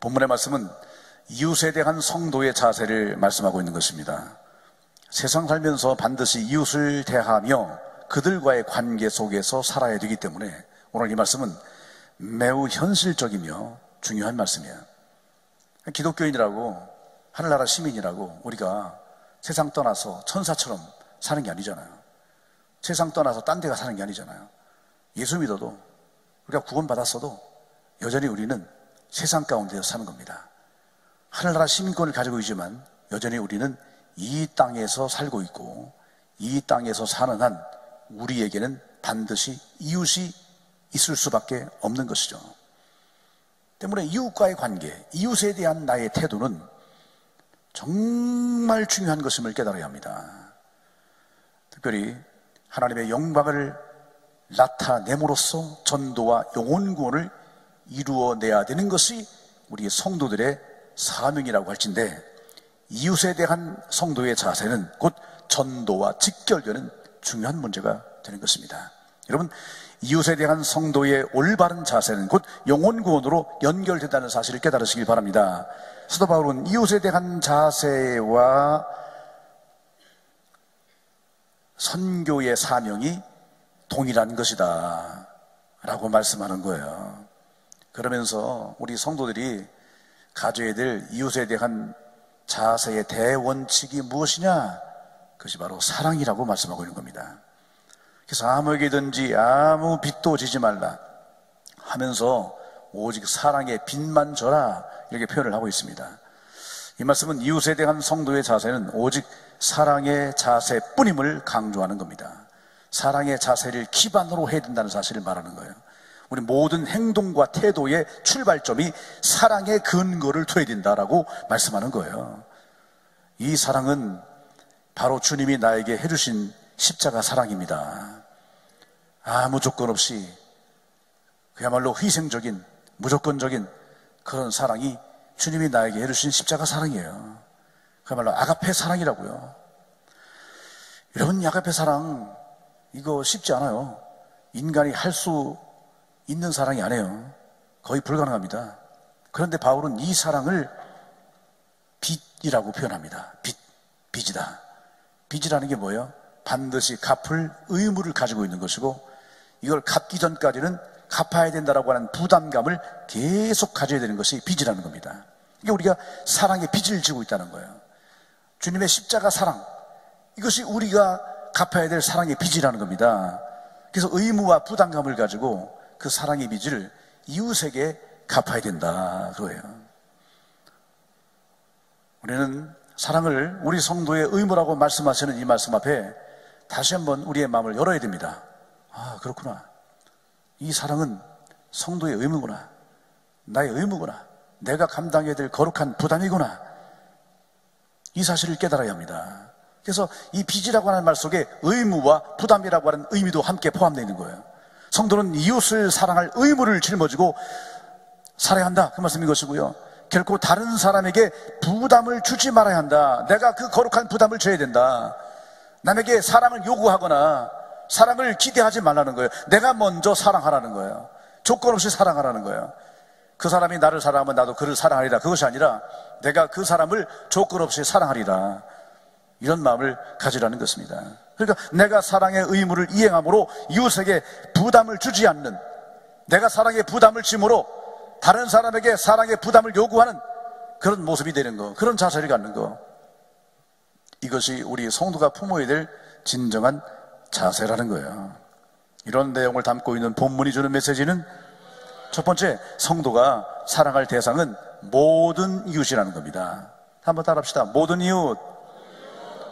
본문의 말씀은 이웃에 대한 성도의 자세를 말씀하고 있는 것입니다. 세상 살면서 반드시 이웃을 대하며 그들과의 관계 속에서 살아야 되기 때문에 오늘 이 말씀은 매우 현실적이며 중요한 말씀이에요. 기독교인이라고, 하늘나라 시민이라고 우리가 세상 떠나서 천사처럼 사는 게 아니잖아요. 세상 떠나서 딴 데 가 사는 게 아니잖아요. 예수 믿어도, 우리가 구원받았어도 여전히 우리는 세상 가운데서 사는 겁니다. 하늘나라 시민권을 가지고 있지만 여전히 우리는 이 땅에서 살고 있고, 이 땅에서 사는 한 우리에게는 반드시 이웃이 있을 수밖에 없는 것이죠. 때문에 이웃과의 관계, 이웃에 대한 나의 태도는 정말 중요한 것임을 깨달아야 합니다. 특별히 하나님의 영광을 나타냄으로써 전도와 영혼 구원을 이루어내야 되는 것이 우리 성도들의 사명이라고 할진데, 이웃에 대한 성도의 자세는 곧 전도와 직결되는 중요한 문제가 되는 것입니다. 여러분, 이웃에 대한 성도의 올바른 자세는 곧 영혼 구원으로 연결된다는 사실을 깨달으시길 바랍니다. 사도 바울은 이웃에 대한 자세와 선교의 사명이 동일한 것이다 라고 말씀하는 거예요. 그러면서 우리 성도들이 가져야 될 이웃에 대한 자세의 대원칙이 무엇이냐? 그것이 바로 사랑이라고 말씀하고 있는 겁니다. 그래서 아무에게든지 아무 빚도 지지 말라 하면서 오직 사랑의 빚만 져라, 이렇게 표현을 하고 있습니다. 이 말씀은 이웃에 대한 성도의 자세는 오직 사랑의 자세뿐임을 강조하는 겁니다. 사랑의 자세를 기반으로 해야 된다는 사실을 말하는 거예요. 우리 모든 행동과 태도의 출발점이 사랑의 근거를 둬야 된다라고 말씀하는 거예요. 이 사랑은 바로 주님이 나에게 해주신 십자가 사랑입니다. 아무 조건 없이 그야말로 희생적인, 무조건적인 그런 사랑이 주님이 나에게 해주신 십자가 사랑이에요. 그야말로 아가페 사랑이라고요. 여러분, 이 아가페 사랑 이거 쉽지 않아요. 인간이 할 수 있는 사랑이 아니에요. 거의 불가능합니다. 그런데 바울은 이 사랑을 빚이라고 표현합니다. 빚이다. 빚이라는 게 뭐예요? 반드시 갚을 의무를 가지고 있는 것이고, 이걸 갚기 전까지는 갚아야 된다라고 하는 부담감을 계속 가져야 되는 것이 빚이라는 겁니다. 이게 우리가 사랑의 빚을 지고 있다는 거예요. 주님의 십자가 사랑, 이것이 우리가 갚아야 될 사랑의 빚이라는 겁니다. 그래서 의무와 부담감을 가지고 그 사랑의 빚을 이웃에게 갚아야 된다, 그거예요. 우리는 사랑을 우리 성도의 의무라고 말씀하시는 이 말씀 앞에 다시 한번 우리의 마음을 열어야 됩니다. 아, 그렇구나. 이 사랑은 성도의 의무구나. 나의 의무구나. 내가 감당해야 될 거룩한 부담이구나. 이 사실을 깨달아야 합니다. 그래서 이 빚이라고 하는 말 속에 의무와 부담이라고 하는 의미도 함께 포함되어 있는 거예요. 성도는 이웃을 사랑할 의무를 짊어지고 살아야 한다, 그 말씀인 것이고요. 결코 다른 사람에게 부담을 주지 말아야 한다. 내가 그 거룩한 부담을 져야 된다. 남에게 사랑을 요구하거나 사랑을 기대하지 말라는 거예요. 내가 먼저 사랑하라는 거예요. 조건 없이 사랑하라는 거예요. 그 사람이 나를 사랑하면 나도 그를 사랑하리라, 그것이 아니라 내가 그 사람을 조건 없이 사랑하리라, 이런 마음을 가지라는 것입니다. 그러니까 내가 사랑의 의무를 이행함으로 이웃에게 부담을 주지 않는, 내가 사랑의 부담을 짐으로 다른 사람에게 사랑의 부담을 요구하는 그런 모습이 되는 거, 그런 자세를 갖는 거, 이것이 우리 성도가 품어야 될 진정한 자세라는 거예요. 이런 내용을 담고 있는 본문이 주는 메시지는 첫 번째, 성도가 사랑할 대상은 모든 이웃이라는 겁니다. 한번 따라합시다. 모든 이웃.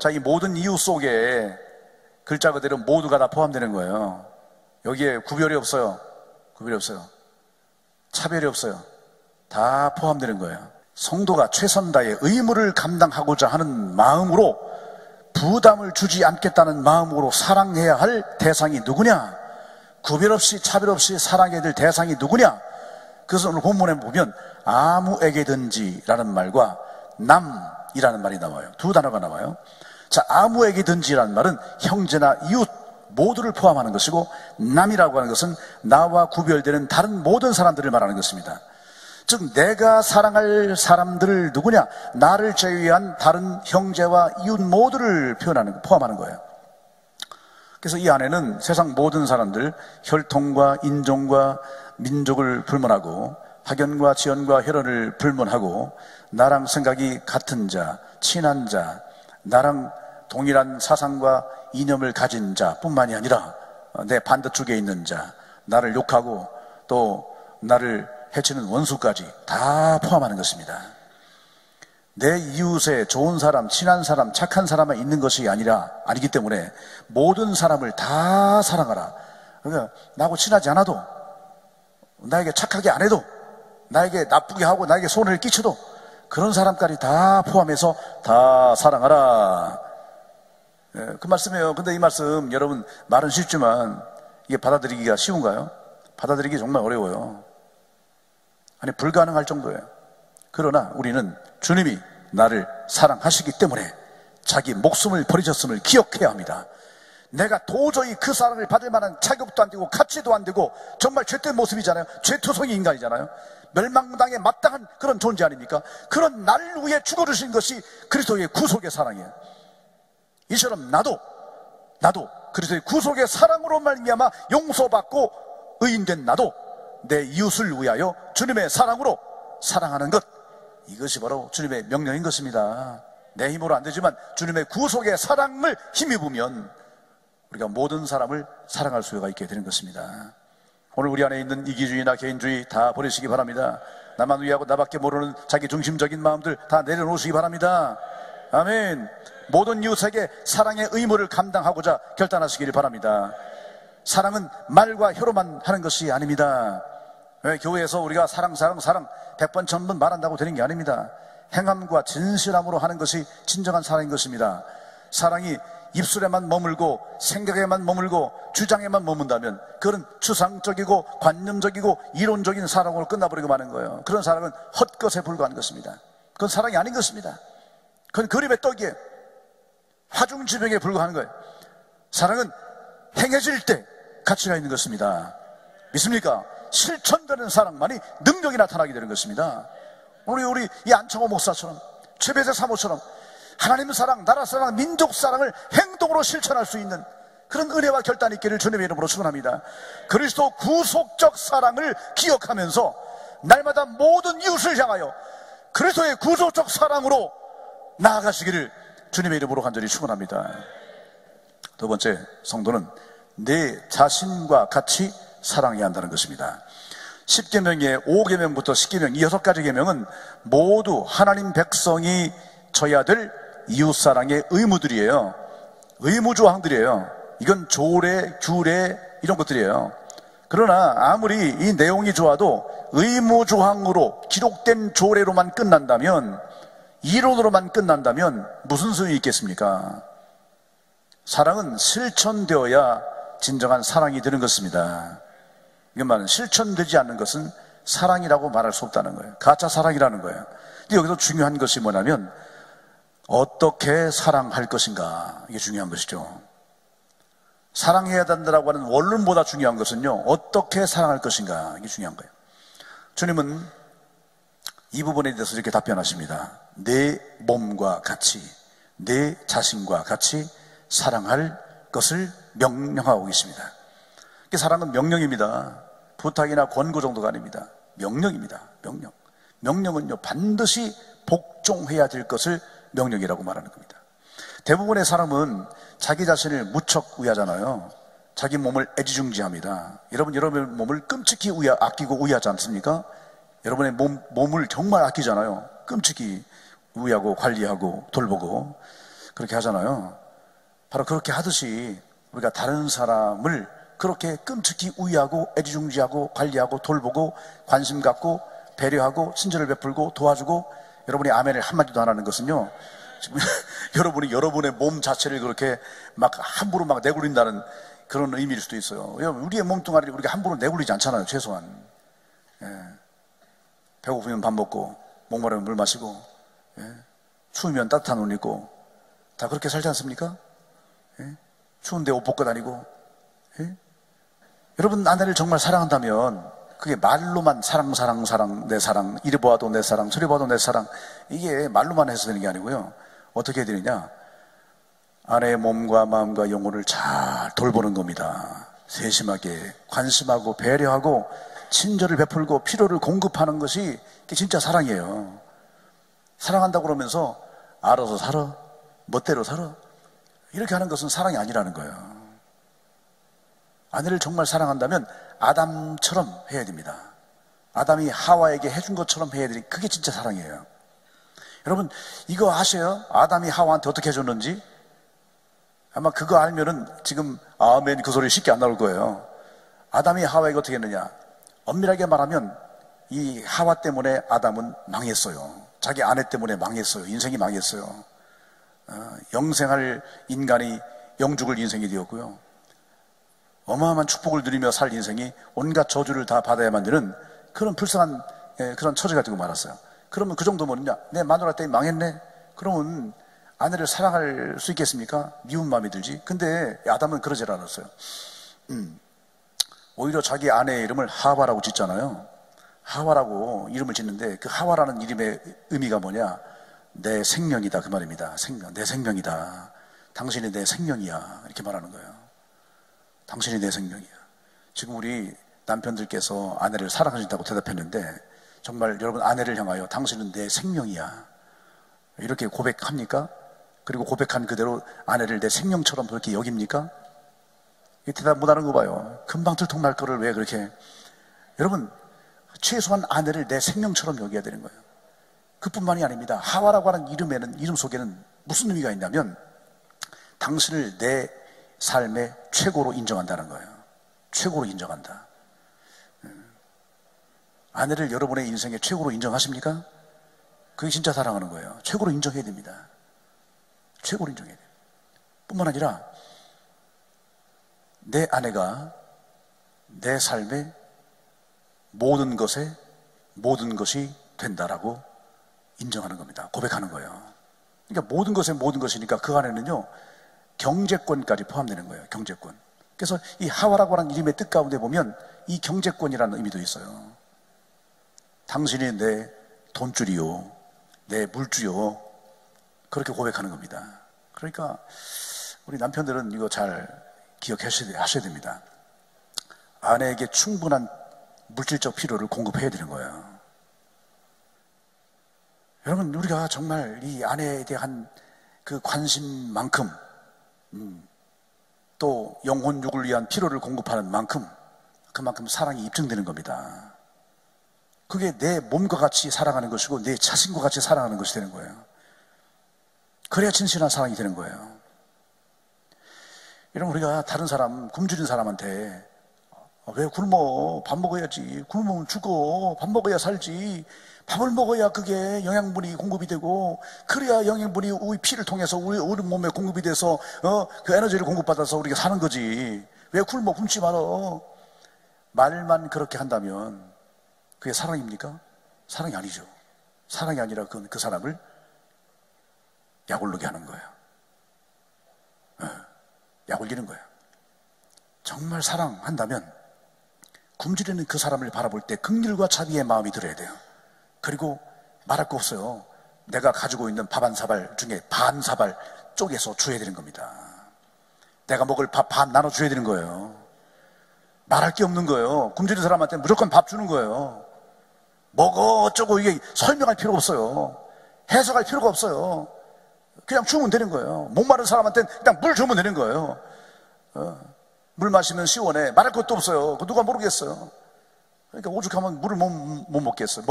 자, 이 모든 이웃 속에 글자 그대로 모두가 다 포함되는 거예요. 여기에 구별이 없어요. 구별이 없어요. 차별이 없어요. 다 포함되는 거예요. 성도가 최선 다해 의무를 감당하고자 하는 마음으로, 부담을 주지 않겠다는 마음으로 사랑해야 할 대상이 누구냐? 구별 없이 차별 없이 사랑해야 될 대상이 누구냐? 그래서 오늘 본문에 보면 아무에게든지라는 말과 남이라는 말이 나와요. 두 단어가 나와요. 자, 아무에게든지라는 말은 형제나 이웃 모두를 포함하는 것이고, 남이라고 하는 것은 나와 구별되는 다른 모든 사람들을 말하는 것입니다. 즉 내가 사랑할 사람들을 누구냐? 나를 제외한 다른 형제와 이웃 모두를 포함하는 거예요. 그래서 이 안에는 세상 모든 사람들, 혈통과 인종과 민족을 불문하고 학연과 지연과 혈연을 불문하고 나랑 생각이 같은 자, 친한 자, 나랑 동일한 사상과 이념을 가진 자뿐만이 아니라 내 반대쪽에 있는 자, 나를 욕하고 또 나를 해치는 원수까지 다 포함하는 것입니다. 내 이웃에 좋은 사람, 친한 사람, 착한 사람만 있는 것이 아니기 때문에 모든 사람을 다 사랑하라. 그러니까 나하고 친하지 않아도, 나에게 착하게 안 해도, 나에게 나쁘게 하고 나에게 손해를 끼쳐도 그런 사람까지 다 포함해서 다 사랑하라. 그 말씀이에요. 근데 이 말씀 여러분 말은 쉽지만 이게 받아들이기가 쉬운가요? 받아들이기 정말 어려워요. 아니 불가능할 정도예요. 그러나 우리는 주님이 나를 사랑하시기 때문에 자기 목숨을 버리셨음을 기억해야 합니다. 내가 도저히 그 사랑을 받을 만한 자격도 안 되고 가치도 안 되고 정말 죄된 모습이잖아요. 죄투성이 인간이잖아요. 멸망당에 마땅한 그런 존재 아닙니까? 그런 나를 위해 죽어주신 것이 그리스도의 구속의 사랑이에요. 이처럼 나도 그리스도의 구속의 사랑으로 말미암아 용서받고 의인된 나도 내 이웃을 위하여 주님의 사랑으로 사랑하는 것, 이것이 바로 주님의 명령인 것입니다. 내 힘으로 안 되지만 주님의 구속의 사랑을 힘입으면 우리가 모든 사람을 사랑할 수가 있게 되는 것입니다. 오늘 우리 안에 있는 이기주의나 개인주의 다 버리시기 바랍니다. 나만 위하고 나밖에 모르는 자기 중심적인 마음들 다 내려놓으시기 바랍니다. 아멘. 모든 이웃에게 사랑의 의무를 감당하고자 결단하시기를 바랍니다. 사랑은 말과 혀로만 하는 것이 아닙니다. 교회에서 우리가 사랑 100번 1000번 말한다고 되는 게 아닙니다. 행함과 진실함으로 하는 것이 진정한 사랑인 것입니다. 사랑이 입술에만 머물고 생각에만 머물고 주장에만 머문다면 그건 추상적이고 관념적이고 이론적인 사랑으로 끝나버리고 마는 거예요. 그런 사랑은 헛것에 불과한 것입니다. 그건 사랑이 아닌 것입니다. 그건 그림의 떡이에요. 화중지명에 불과한 거예요. 사랑은 행해질 때 가치가 있는 것입니다. 믿습니까? 실천되는 사랑만이 능력이 나타나게 되는 것입니다. 우리 이 안창호 목사처럼, 최배세 사모처럼 하나님 사랑, 나라 사랑, 민족 사랑을 행동으로 실천할 수 있는 그런 은혜와 결단이 있기를 주님의 이름으로 축원합니다. 그리스도 구속적 사랑을 기억하면서 날마다 모든 이웃을 향하여 그리스도의 구속적 사랑으로 나아가시기를 주님의 이름으로 간절히 축원합니다. 두 번째, 성도는 내 자신과 같이 사랑해야 한다는 것입니다. 10계명의 5계명부터 10계명, 이 6가지 계명은 모두 하나님 백성이 져야 될 이웃사랑의 의무들이에요. 의무조항들이에요. 이건 조례, 규례 이런 것들이에요. 그러나 아무리 이 내용이 좋아도 의무조항으로 기록된 조례로만 끝난다면, 이론으로만 끝난다면 무슨 소용이 있겠습니까? 사랑은 실천되어야 진정한 사랑이 되는 것입니다. 이건 말은 실천되지 않는 것은 사랑이라고 말할 수 없다는 거예요. 가짜 사랑이라는 거예요. 근데 여기서 중요한 것이 뭐냐면 어떻게 사랑할 것인가, 이게 중요한 것이죠. 사랑해야 된다고 하는 원론보다 중요한 것은요, 어떻게 사랑할 것인가, 이게 중요한 거예요. 주님은 이 부분에 대해서 이렇게 답변하십니다. 내 몸과 같이, 내 자신과 같이 사랑할 것을 명령하고 계십니다. 사랑은 명령입니다. 부탁이나 권고 정도가 아닙니다. 명령입니다. 명령. 명령은요, 반드시 복종해야 될 것을 명령이라고 말하는 겁니다. 대부분의 사람은 자기 자신을 무척 우애하잖아요. 자기 몸을 애지중지합니다. 여러분의 몸을 끔찍히 아끼고 우애하지 않습니까? 여러분의 몸을 정말 아끼잖아요. 끔찍히 우애하고 관리하고 돌보고 그렇게 하잖아요. 바로 그렇게 하듯이 우리가 다른 사람을 그렇게 끔찍히 우애하고 애지중지하고 관리하고 돌보고 관심 갖고 배려하고 친절을 베풀고 도와주고, 여러분이 아멘을 한마디도 안 하는 것은요, 지금 여러분이 여러분의 몸 자체를 그렇게 막 함부로 막 내굴린다는 그런 의미일 수도 있어요. 우리의 몸뚱아리를 우리가 함부로 내굴리지 않잖아요. 최소한 배고프면 밥 먹고 목마르면 물 마시고 추우면 따뜻한 옷 입고 다 그렇게 살지 않습니까? 추운데 옷 벗고 다니고. 여러분 아내를 정말 사랑한다면 그게 말로만 사랑, 사랑, 사랑, 내 사랑, 이리 보아도 내 사랑, 저리 봐도 내 사랑, 이게 말로만 해서 되는 게 아니고요. 어떻게 해야 되느냐? 아내의 몸과 마음과 영혼을 잘 돌보는 겁니다. 세심하게 관심하고 배려하고 친절을 베풀고 필요를 공급하는 것이 진짜 사랑이에요. 사랑한다고 그러면서 알아서 살아, 멋대로 살아, 이렇게 하는 것은 사랑이 아니라는 거예요. 아내를 정말 사랑한다면 아담처럼 해야 됩니다. 아담이 하와에게 해준 것처럼 해야 되니 그게 진짜 사랑이에요. 여러분 이거 아세요? 아담이 하와한테 어떻게 해줬는지? 아마 그거 알면은 지금 아멘 그 소리 쉽게 안 나올 거예요. 아담이 하와에게 어떻게 했느냐? 엄밀하게 말하면 이 하와 때문에 아담은 망했어요. 자기 아내 때문에 망했어요. 인생이 망했어요. 영생할 인간이 영죽을 인생이 되었고요. 어마어마한 축복을 누리며 살 인생이 온갖 저주를 다 받아야만 되는 그런 불쌍한 그런 처지가 되고 말았어요. 그러면 그 정도면 내 마누라 때문에 망했네? 그러면 아내를 사랑할 수 있겠습니까? 미운 마음이 들지. 근데 아담은 그러질 않았어요. 오히려 자기 아내의 이름을 하와라고 짓잖아요. 하와라고 이름을 짓는데 그 하와라는 이름의 의미가 뭐냐? 내 생명이다 그 말입니다. 생명, 내 생명이다. 당신이 내 생명이야 이렇게 말하는 거예요. 당신이 내 생명이야. 지금 우리 남편들께서 아내를 사랑하신다고 대답했는데 정말 여러분 아내를 향하여 당신은 내 생명이야 이렇게 고백합니까? 그리고 고백한 그대로 아내를 내 생명처럼 그렇게 여깁니까? 대답 못하는 거 봐요. 금방 들통날 거를 왜 그렇게. 여러분 최소한 아내를 내 생명처럼 여겨야 되는 거예요. 그뿐만이 아닙니다. 하와라고 하는 이름 속에는 무슨 의미가 있냐면 당신을 내 삶의 최고로 인정한다는 거예요. 최고로 인정한다. 아내를 여러분의 인생의 최고로 인정하십니까? 그게 진짜 사랑하는 거예요. 최고로 인정해야 됩니다. 최고로 인정해야 돼요. 뿐만 아니라 내 아내가 내 삶의 모든 것이 된다라고 인정하는 겁니다. 고백하는 거예요. 그러니까 모든 것에 모든 것이니까 그 안에는요 경제권까지 포함되는 거예요. 경제권. 그래서 이 하와라고 하는 이름의 뜻 가운데 보면 이 경제권이라는 의미도 있어요. 당신이 내 돈줄이요, 내 물주요, 그렇게 고백하는 겁니다. 그러니까 우리 남편들은 이거 잘 기억하셔야 됩니다. 아내에게 충분한 물질적 필요를 공급해야 되는 거예요. 여러분 우리가 정말 이 아내에 대한 그 관심만큼 또 영혼육을 위한 필요를 공급하는 만큼 그만큼 사랑이 입증되는 겁니다. 그게 내 몸과 같이 사랑하는 것이고 내 자신과 같이 사랑하는 것이 되는 거예요. 그래야 진실한 사랑이 되는 거예요. 여러분 우리가 다른 사람 굶주린 사람한테 왜 굶어? 밥 먹어야지. 굶으면 죽어. 밥 먹어야 살지. 밥을 먹어야 그게 영양분이 공급이 되고 그래야 영양분이 우리 피를 통해서 우리 몸에 공급이 돼서 그 에너지를 공급받아서 우리가 사는 거지. 왜 굶지 말어? 말만 그렇게 한다면 그게 사랑입니까? 사랑이 아니죠. 사랑이 아니라 그 사람을 약올르게 하는 거예요. 약올리는 거예요. 정말 사랑한다면 굶주리는 그 사람을 바라볼 때 긍휼과 자비의 마음이 들어야 돼요. 그리고 말할 거 없어요. 내가 가지고 있는 밥 한 사발 중에 반 사발 쪼개서 줘야 되는 겁니다. 내가 먹을 밥 반 나눠 줘야 되는 거예요. 말할 게 없는 거예요. 굶주린 사람한테 무조건 밥 주는 거예요. 먹어 어쩌고 이게 설명할 필요가 없어요. 해석할 필요가 없어요. 그냥 주면 되는 거예요. 목마른 사람한테는 그냥 물 주면 되는 거예요. 물 마시면 시원해. 말할 것도 없어요. 그거 누가 모르겠어요. 그러니까 오죽하면 물을 못 먹겠어요.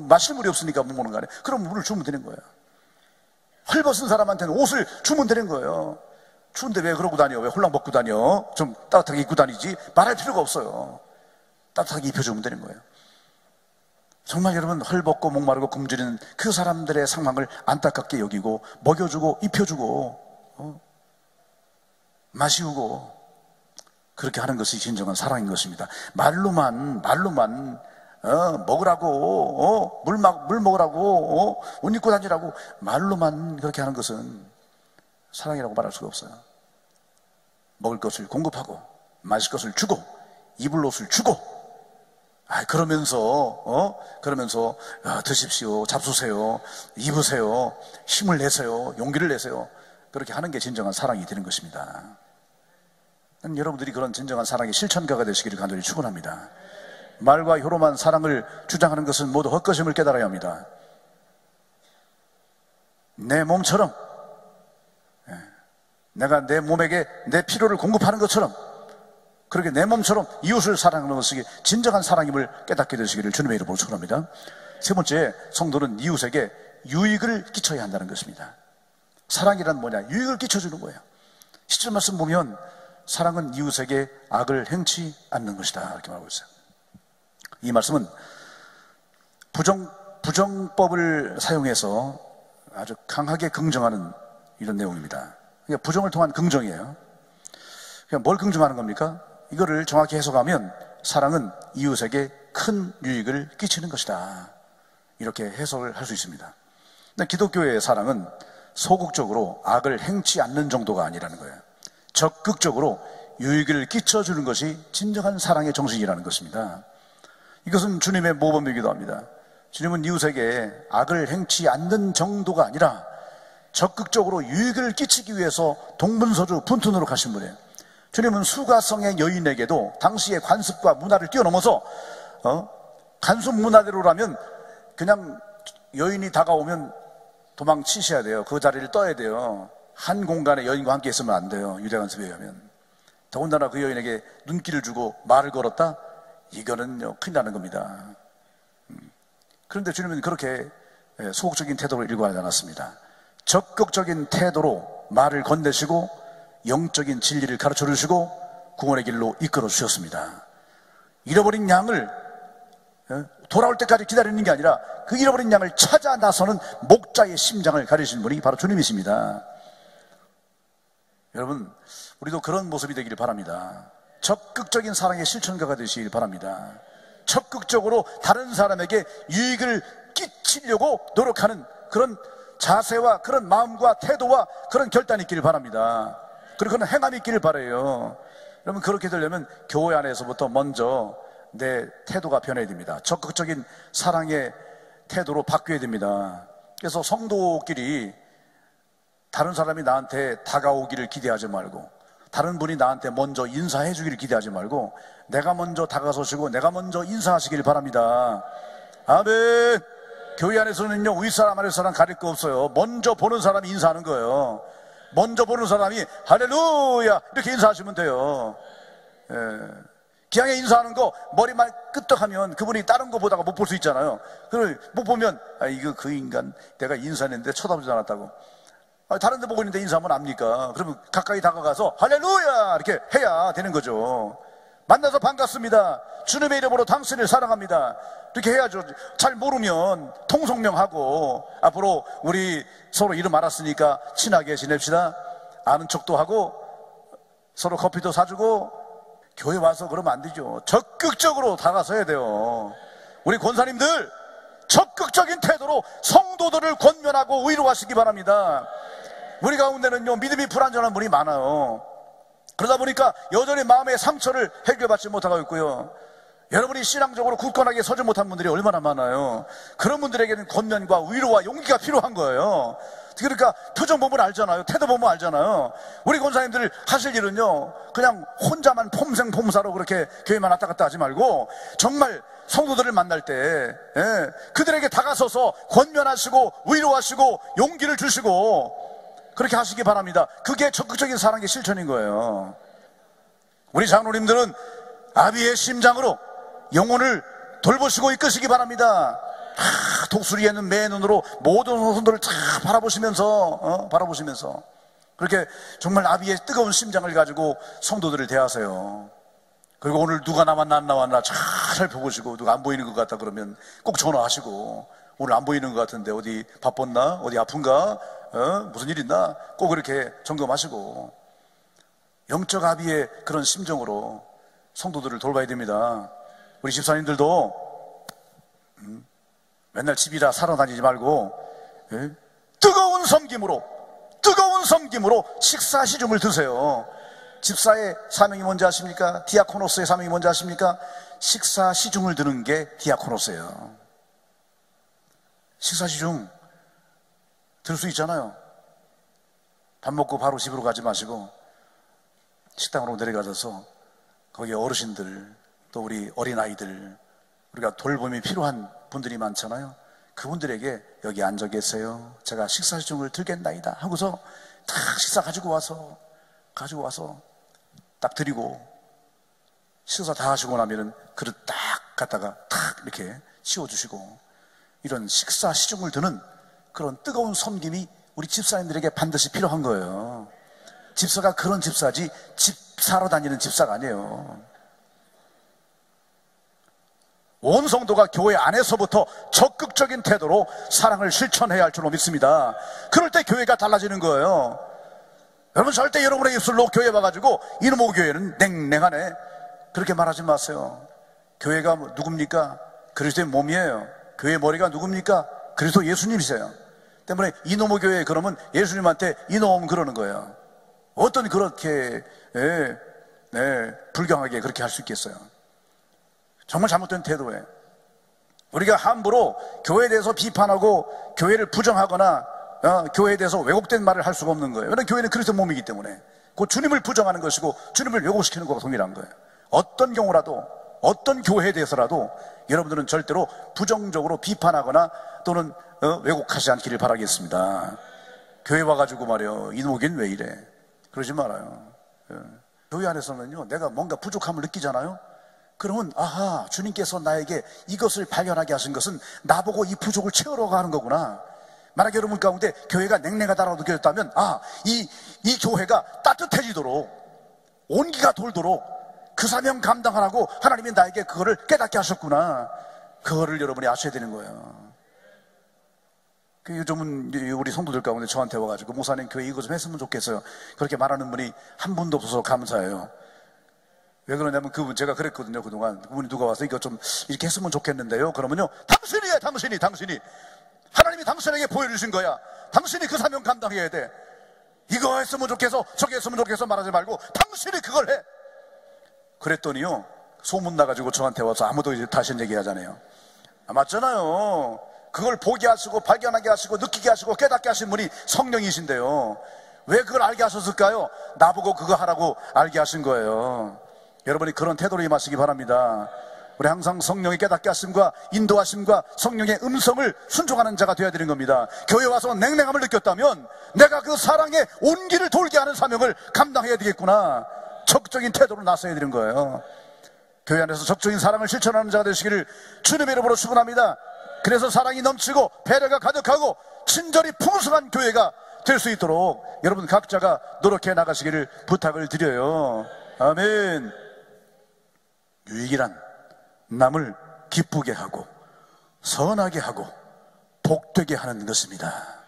마실 물이 없으니까 못 먹는 거 아니에요. 그럼 물을 주면 되는 거예요. 헐벗은 사람한테는 옷을 주면 되는 거예요. 추운데 왜 그러고 다녀? 왜 홀랑 벗고 다녀? 좀 따뜻하게 입고 다니지? 말할 필요가 없어요. 따뜻하게 입혀주면 되는 거예요. 정말 여러분 헐벗고 목마르고 굶주리는 그 사람들의 상황을 안타깝게 여기고 먹여주고 입혀주고 마시우고 그렇게 하는 것이 진정한 사랑인 것입니다. 말로만 먹으라고 물 먹으라고 옷 입고 다니라고 말로만 그렇게 하는 것은 사랑이라고 말할 수가 없어요. 먹을 것을 공급하고 마실 것을 주고 입을 옷을 주고 그러면서 드십시오, 잡수세요, 입으세요, 힘을 내세요, 용기를 내세요. 그렇게 하는 게 진정한 사랑이 되는 것입니다. 여러분들이 그런 진정한 사랑의 실천가가 되시기를 간절히 축원합니다. 말과 혀로만 사랑을 주장하는 것은 모두 헛것임을 깨달아야 합니다. 내 몸처럼, 내가 내 몸에게 내 필요를 공급하는 것처럼, 그렇게 내 몸처럼 이웃을 사랑하는 것이 진정한 사랑임을 깨닫게 되시기를 주님의 이름으로 축원합니다. 세 번째, 성도는 이웃에게 유익을 끼쳐야 한다는 것입니다. 사랑이란 뭐냐? 유익을 끼쳐주는 거예요. 10절 말씀 보면 사랑은 이웃에게 악을 행치 않는 것이다, 이렇게 말하고 있어요. 이 말씀은 부정법을 사용해서 아주 강하게 긍정하는 이런 내용입니다. 그러니까 부정을 통한 긍정이에요. 그러니까 뭘 긍정하는 겁니까? 이거를 정확히 해석하면 사랑은 이웃에게 큰 유익을 끼치는 것이다, 이렇게 해석을 할 수 있습니다. 근데 기독교의 사랑은 소극적으로 악을 행치 않는 정도가 아니라는 거예요. 적극적으로 유익을 끼쳐주는 것이 진정한 사랑의 정신이라는 것입니다. 이것은 주님의 모범이기도 합니다. 주님은 이웃에게 악을 행치 않는 정도가 아니라 적극적으로 유익을 끼치기 위해서 동분서주 분투노로 가신 분이에요. 주님은 수가성의 여인에게도 당시의 관습과 문화를 뛰어넘어서 간습 문화대로라면 그냥 여인이 다가오면 도망치셔야 돼요. 그 자리를 떠야 돼요. 한 공간에 여인과 함께 있으면 안 돼요, 유대 관습에 의하면. 더군다나 그 여인에게 눈길을 주고 말을 걸었다? 이거는 큰일 나는 겁니다. 그런데 주님은 그렇게 소극적인 태도를 일관하지 않았습니다. 적극적인 태도로 말을 건네시고 영적인 진리를 가르쳐 주시고 구원의 길로 이끌어 주셨습니다. 잃어버린 양을 돌아올 때까지 기다리는 게 아니라 그 잃어버린 양을 찾아 나서는 목자의 심장을 가리신 분이 바로 주님이십니다. 여러분, 우리도 그런 모습이 되기를 바랍니다. 적극적인 사랑의 실천가가 되시길 바랍니다. 적극적으로 다른 사람에게 유익을 끼치려고 노력하는 그런 자세와 그런 마음과 태도와 그런 결단이 있기를 바랍니다. 그리고 그런 행함이 있기를 바라요. 여러분, 그렇게 되려면 교회 안에서부터 먼저 내 태도가 변해야 됩니다. 적극적인 사랑의 태도로 바뀌어야 됩니다. 그래서 성도끼리 다른 사람이 나한테 다가오기를 기대하지 말고, 다른 분이 나한테 먼저 인사해 주기를 기대하지 말고 내가 먼저 다가서시고 내가 먼저 인사하시길 바랍니다. 아멘. 교회 안에서는요, 윗사람 아랫사람 가릴 거 없어요. 먼저 보는 사람이 인사하는 거예요. 먼저 보는 사람이 할렐루야 이렇게 인사하시면 돼요. 기왕에 인사하는 거 머리만 끄떡하면 그분이 다른 거 보다가 못 볼 수 있잖아요. 그걸 못 보면 이거 그 인간 내가 인사했는데 쳐다보지 않았다고, 다른 데 보고 있는데 인사하면 압니까? 그러면 가까이 다가가서 할렐루야 이렇게 해야 되는 거죠. 만나서 반갑습니다, 주님의 이름으로 당신을 사랑합니다, 이렇게 해야죠. 잘 모르면 통성명하고 앞으로 우리 서로 이름 알았으니까 친하게 지냅시다, 아는 척도 하고 서로 커피도 사주고. 교회 와서 그러면 안 되죠. 적극적으로 다가서야 돼요. 우리 권사님들 적극적인 태도로 성도들을 권면하고 위로하시기 바랍니다. 우리 가운데는요, 믿음이 불완전한 분이 많아요. 그러다 보니까 여전히 마음의 상처를 해결받지 못하고 있고요, 여러분이 신앙적으로 굳건하게 서지 못한 분들이 얼마나 많아요. 그런 분들에게는 권면과 위로와 용기가 필요한 거예요. 그러니까 표정 보면 알잖아요. 태도 보면 알잖아요. 우리 권사님들 하실 일은요, 그냥 혼자만 폼생폼사로 그렇게 교회만 왔다 갔다 하지 말고 정말 성도들을 만날 때 그들에게 다가서서 권면하시고 위로하시고 용기를 주시고 그렇게 하시기 바랍니다. 그게 적극적인 사랑의 실천인 거예요. 우리 장로님들은 아비의 심장으로 영혼을 돌보시고 이끄시기 바랍니다. 독수리에는 매 눈으로 모든 성도를 다 바라보시면서 그렇게 정말 아비의 뜨거운 심장을 가지고 성도들을 대하세요. 그리고 오늘 누가 나왔나 안 나왔나 잘 살펴보시고, 누가 안 보이는 것 같다 그러면 꼭 전화하시고, 오늘 안 보이는 것 같은데 어디 바빴나? 어디 아픈가? 무슨 일 있나? 꼭 그렇게 점검하시고, 영적 아비의 그런 심정으로 성도들을 돌봐야 됩니다. 우리 집사님들도 맨날 집이라 살아다니지 말고 뜨거운 섬김으로 식사 시중을 드세요. 집사의 사명이 뭔지 아십니까? 디아코노스의 사명이 뭔지 아십니까? 식사 시중을 드는 게 디아코노스예요. 식사 시중 들 수 있잖아요. 밥 먹고 바로 집으로 가지 마시고 식당으로 내려가셔서 거기 어르신들, 또 우리 어린아이들, 우리가 돌봄이 필요한 분들이 많잖아요. 그분들에게 여기 앉아 계세요, 제가 식사 시중을 들겠나이다 하고서 딱 식사 가지고 와서 딱 드리고, 식사 다 하시고 나면은 그릇 딱 갖다가 탁 이렇게 치워주시고, 이런 식사 시중을 드는 그런 뜨거운 섬김이 우리 집사님들에게 반드시 필요한 거예요. 집사가 그런 집사지 집사로 다니는 집사가 아니에요. 온 성도가 교회 안에서부터 적극적인 태도로 사랑을 실천해야 할 줄로 믿습니다. 그럴 때 교회가 달라지는 거예요. 여러분, 절대 여러분의 입술로 교회 와가지고 이놈의 교회는 냉랭하네 그렇게 말하지 마세요. 교회가 누굽니까? 그리스도의 몸이에요. 교회의 머리가 누굽니까? 그리스도 예수님이세요. 때문에 이놈의 교회 그러면 예수님한테 이놈 그러는 거예요. 어떤 그렇게 불경하게 그렇게 할 수 있겠어요? 정말 잘못된 태도에 우리가 함부로 교회에 대해서 비판하고 교회를 부정하거나 교회에 대해서 왜곡된 말을 할 수가 없는 거예요. 왜냐하면 교회는 그리스도 몸이기 때문에 그 주님을 부정하는 것이고 주님을 왜곡시키는 것과 동일한 거예요. 어떤 경우라도, 어떤 교회에 대해서라도 여러분들은 절대로 부정적으로 비판하거나 또는 왜곡하지 않기를 바라겠습니다. 교회 와가지고 말이요, 이놈긴 왜 이래, 그러지 말아요. 교회 안에서는요, 내가 뭔가 부족함을 느끼잖아요. 그러면 아하, 주님께서 나에게 이것을 발견하게 하신 것은 나보고 이 부족을 채우려고 하는 거구나. 만약 여러분 가운데 교회가 냉랭하다라고 느껴졌다면, 이 교회가 따뜻해지도록, 온기가 돌도록 그 사명 감당하라고 하나님이 나에게 그거를 깨닫게 하셨구나. 그거를 여러분이 아셔야 되는 거예요. 요즘은 우리 성도들 가운데 저한테 와가지고 목사님 교회 이거 좀 했으면 좋겠어요, 그렇게 말하는 분이 한 분도 없어서 감사해요. 왜 그러냐면 그분, 제가 그랬거든요. 그동안 그분이 누가 와서 이거 좀 이렇게 했으면 좋겠는데요, 그러면요, 당신이야, 당신이 하나님이 당신에게 보여주신 거야. 당신이 그 사명 감당해야 돼. 이거 했으면 좋겠어, 저기 했으면 좋겠어 말하지 말고 당신이 그걸 해. 그랬더니요, 소문 나가지고 저한테 와서 아무도 이제 다시 얘기하잖아요. 맞잖아요. 그걸 보게 하시고 발견하게 하시고 느끼게 하시고 깨닫게 하신 분이 성령이신데요, 왜 그걸 알게 하셨을까요? 나보고 그거 하라고 알게 하신 거예요. 여러분이 그런 태도로 임하시기 바랍니다. 우리 항상 성령의 깨닫게 하심과 인도하심과 성령의 음성을 순종하는 자가 되어야 되는 겁니다. 교회 와서 냉랭함을 느꼈다면 내가 그 사랑의 온기를 돌게 하는 사명을 감당해야 되겠구나. 적극적인 태도로 나서야 되는 거예요. 교회 안에서 적극적인 사랑을 실천하는 자가 되시기를 주님의 이름으로 축원합니다. 그래서 사랑이 넘치고 배려가 가득하고 친절이 풍성한 교회가 될 수 있도록 여러분 각자가 노력해 나가시기를 부탁을 드려요. 아멘. 유익이란 남을 기쁘게 하고 선하게 하고 복되게 하는 것입니다.